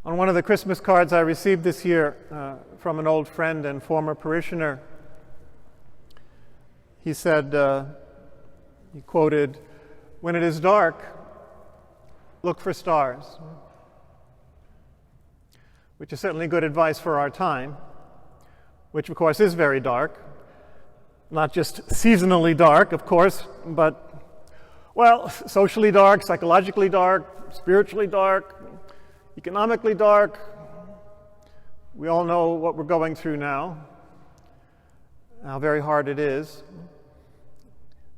On one of the Christmas cards I received this year from an old friend and former parishioner, he said, he quoted, "When it is dark, look for stars," which is certainly good advice for our time, which of course is very dark. Not just seasonally dark, of course, but, well, socially dark, psychologically dark, spiritually dark, economically dark. We all know what we're going through now, how very hard it is.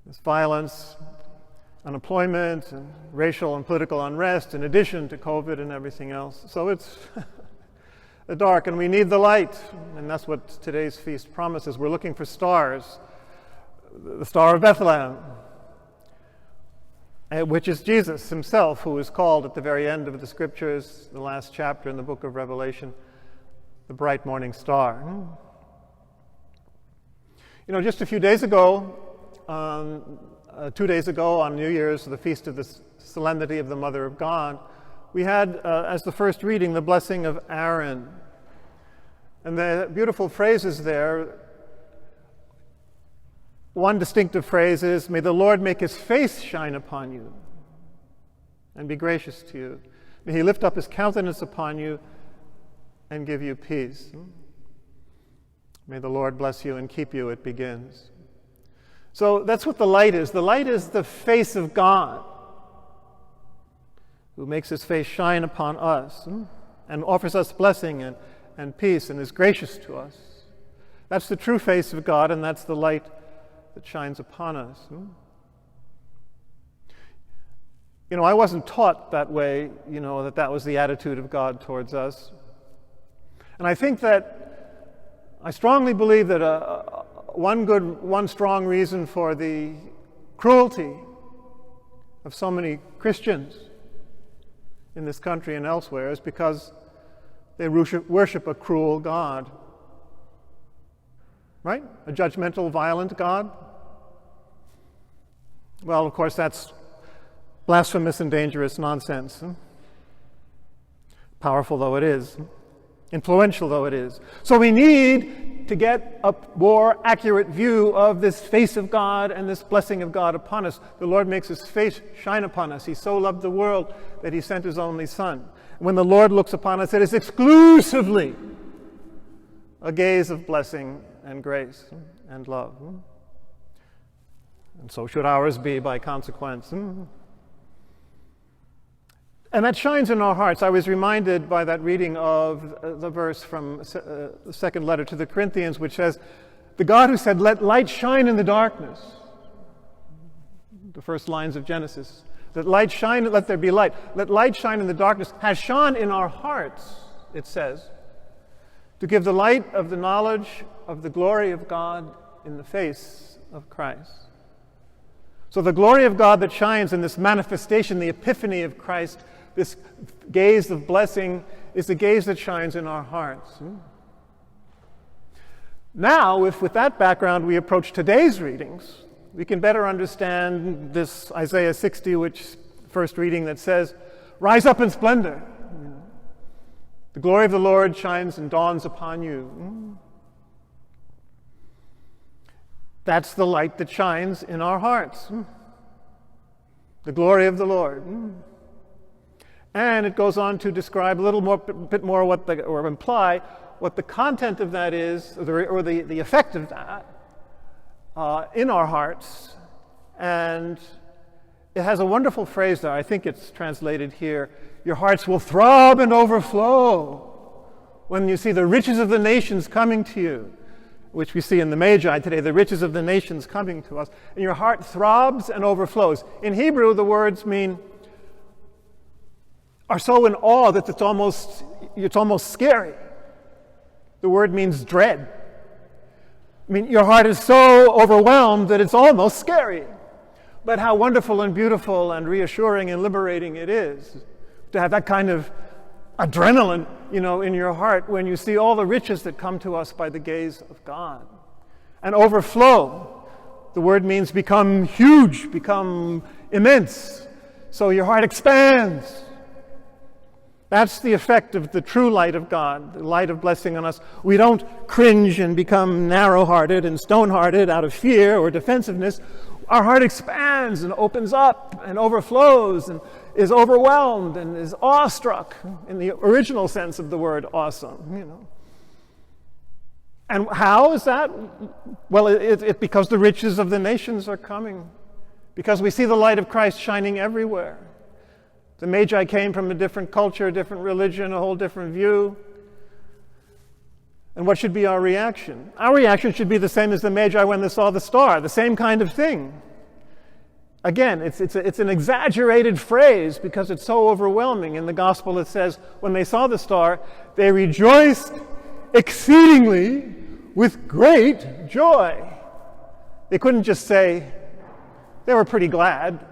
There's violence, unemployment, and racial and political unrest, in addition to COVID and everything else. So it's dark, and we need the light, and that's what today's feast promises. We're looking for stars, the Star of Bethlehem, which is Jesus himself, who is called at the very end of the scriptures, the last chapter in the book of Revelation, the bright morning star. You know, just a few days ago, 2 days ago on New Year's, the feast of the Solemnity of the Mother of God, we had, as the first reading, the blessing of Aaron. And the beautiful phrases there, one distinctive phrase is, "May the Lord make his face shine upon you and be gracious to you. May he lift up his countenance upon you and give you peace." May the Lord bless you and keep you, it begins. So that's what the light is. The light is the face of God, who makes his face shine upon us and offers us blessing and peace and is gracious to us. That's the true face of God, and that's the light that shines upon us. You know, I wasn't taught that way, you know, that was the attitude of God towards us. And I think I strongly believe that one strong reason for the cruelty of so many Christians in this country and elsewhere is because they worship a cruel God. Right? A judgmental, violent God? Well, of course, that's blasphemous and dangerous nonsense. Powerful though it is, influential though it is. So we need to get a more accurate view of this face of God and this blessing of God upon us. The Lord makes his face shine upon us. He so loved the world that he sent his only Son. When the Lord looks upon us, it is exclusively a gaze of blessing and grace and love. And so should ours be by consequence. And that shines in our hearts. I was reminded by that reading of the verse from the second letter to the Corinthians, which says, "The God who said, 'Let light shine in the darkness,'" the first lines of Genesis, "Let light shine, let there be light. Let light shine in the darkness," has shone in our hearts, it says, to give the light of the knowledge of the glory of God in the face of Christ. So the glory of God that shines in this manifestation, the epiphany of Christ, this gaze of blessing, is the gaze that shines in our hearts. Now, if with that background we approach today's readings, we can better understand this Isaiah 60, which first reading that says, "Rise up in splendor. The glory of the Lord shines and dawns upon you." That's the light that shines in our hearts. The glory of the Lord. And it goes on to describe bit more or imply what the content of that is, or the effect of that in our hearts. And it has a wonderful phrase there. I think it's translated here. Your hearts will throb and overflow when you see the riches of the nations coming to you, which we see in the Magi today, the riches of the nations coming to us. And your heart throbs and overflows. In Hebrew, the words are so in awe that it's almost scary. The word means dread. I mean, your heart is so overwhelmed that it's almost scary. But how wonderful and beautiful and reassuring and liberating it is to have that kind of adrenaline, in your heart when you see all the riches that come to us by the gaze of God. And overflow. The word means become huge, become immense. So your heart expands. That's the effect of the true light of God, the light of blessing on us. We don't cringe and become narrow-hearted and stone-hearted out of fear or defensiveness. Our heart expands and opens up and overflows and is overwhelmed and is awestruck in the original sense of the word awesome, And how is that? Well, it's because the riches of the nations are coming, because we see the light of Christ shining everywhere. The Magi came from a different culture, a different religion, a whole different view. And what should be our reaction? Our reaction should be the same as the Magi when they saw the star, the same kind of thing. Again, it's an exaggerated phrase because it's so overwhelming. In the gospel it says, when they saw the star, they rejoiced exceedingly with great joy. They couldn't just say they were pretty glad.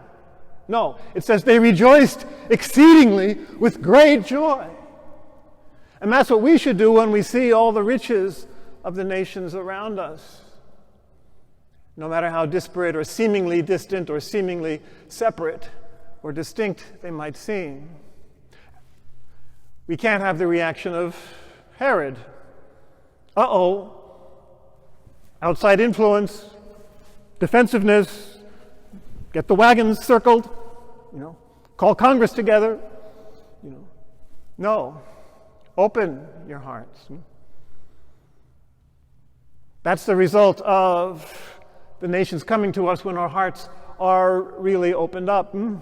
No, it says they rejoiced exceedingly with great joy. And that's what we should do when we see all the riches of the nations around us. No matter how disparate or seemingly distant or seemingly separate or distinct they might seem. We can't have the reaction of Herod. Outside influence, defensiveness, get the wagons circled, call Congress together, No, open your hearts. That's the result of the nations coming to us when our hearts are really opened up. And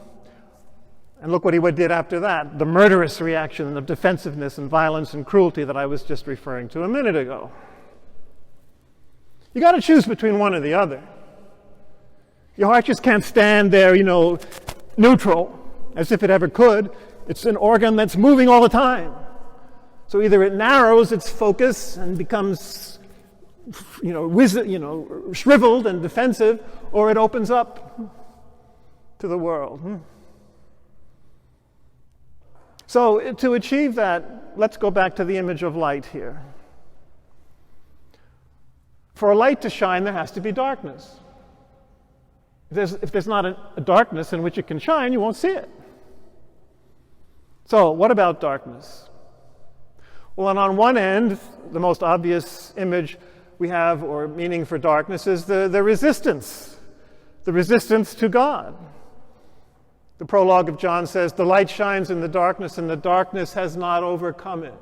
look what he did after that, the murderous reaction of defensiveness and violence and cruelty that I was just referring to a minute ago. You got to choose between one or the other. Your heart just can't stand there, neutral, as if it ever could. It's an organ that's moving all the time. So either it narrows its focus and becomes, shriveled and defensive, or it opens up to the world. So to achieve that, let's go back to the image of light here. For a light to shine, there has to be darkness. If there's not a darkness in which it can shine, you won't see it. So what about darkness? Well, and on one end, the most obvious image we have or meaning for darkness is the resistance to God. The prologue of John says, the light shines in the darkness and the darkness has not overcome it.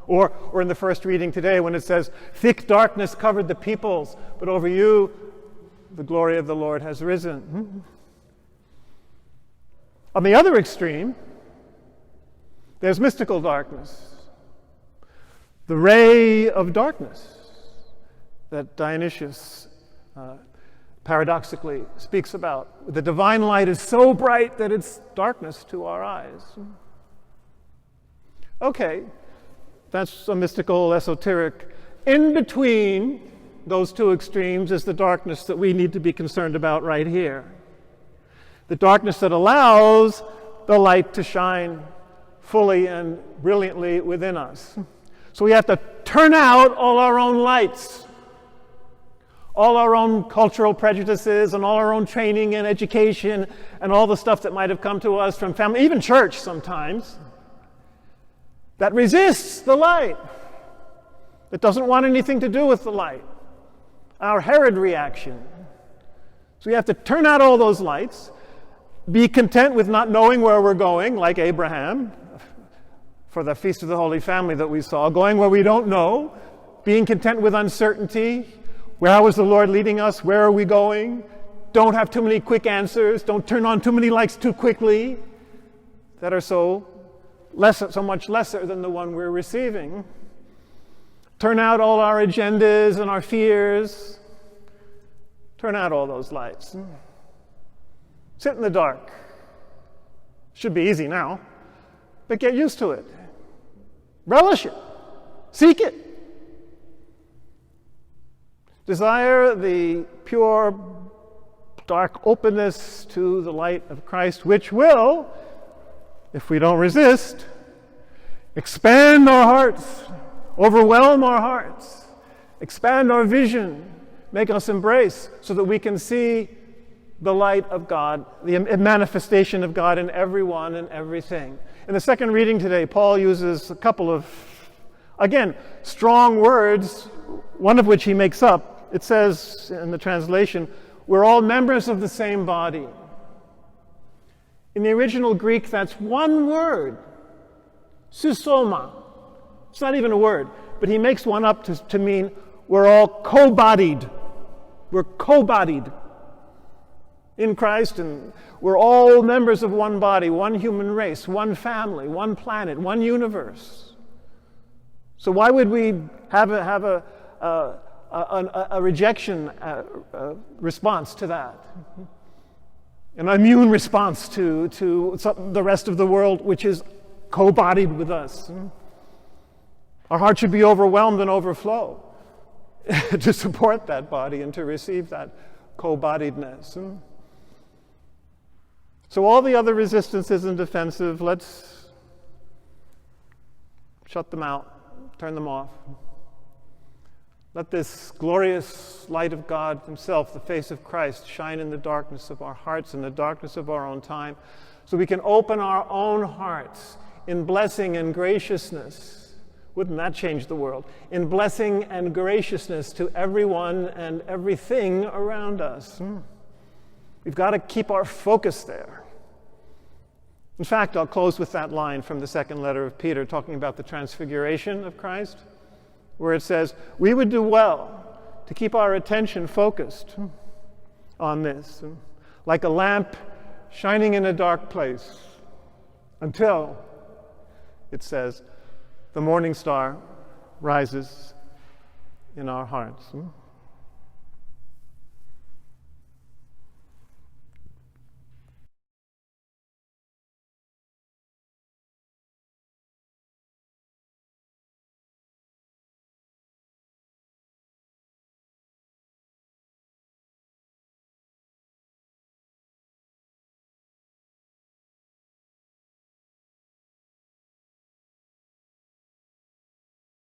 Or in the first reading today when it says, thick darkness covered the peoples, but over you the glory of the Lord has risen. On the other extreme, there's mystical darkness. The ray of darkness that Dionysius paradoxically speaks about. The divine light is so bright that it's darkness to our eyes. Okay, that's a mystical, esoteric. In between those two extremes is the darkness that we need to be concerned about right here. The darkness that allows the light to shine fully and brilliantly within us. So we have to turn out all our own lights, all our own cultural prejudices and all our own training and education and all the stuff that might have come to us from family, even church sometimes, that resists the light, that doesn't want anything to do with the light. Our Herod reaction. So we have to turn out all those lights, be content with not knowing where we're going, like Abraham, for the Feast of the Holy Family that we saw, going where we don't know, being content with uncertainty. How is the Lord leading us? Where are we going? Don't have too many quick answers. Don't turn on too many lights too quickly that are so much lesser than the one we're receiving. Turn out all our agendas and our fears. Turn out all those lights. Sit in the dark. Should be easy now, but get used to it. Relish it. Seek it. Desire the pure, dark openness to the light of Christ, which will, if we don't resist, expand our hearts, overwhelm our hearts, expand our vision, make us embrace so that we can see the light of God, the manifestation of God in everyone and everything. In the second reading today, Paul uses a couple of, again, strong words, one of which he makes up. It says in the translation, we're all members of the same body. In the original Greek, that's one word, susoma. It's not even a word, but he makes one up to mean we're all co-bodied. We're co-bodied in Christ, and we're all members of one body, one human race, one family, one planet, one universe. So why would we have a rejection response to that? An immune response to the rest of the world, which is co-bodied with us. Our heart should be overwhelmed and overflow to support that body and to receive that co-bodiedness. So all the other resistances and defensive, let's shut them out, turn them off. Let this glorious light of God himself, the face of Christ, shine in the darkness of our hearts, in the darkness of our own time, so we can open our own hearts in blessing and graciousness. Wouldn't that change the world? In blessing and graciousness to everyone and everything around us. We've got to keep our focus there. In fact, I'll close with that line from the second letter of Peter, talking about the transfiguration of Christ, where it says, we would do well to keep our attention focused on this, like a lamp shining in a dark place, until, it says, the morning star rises in our hearts.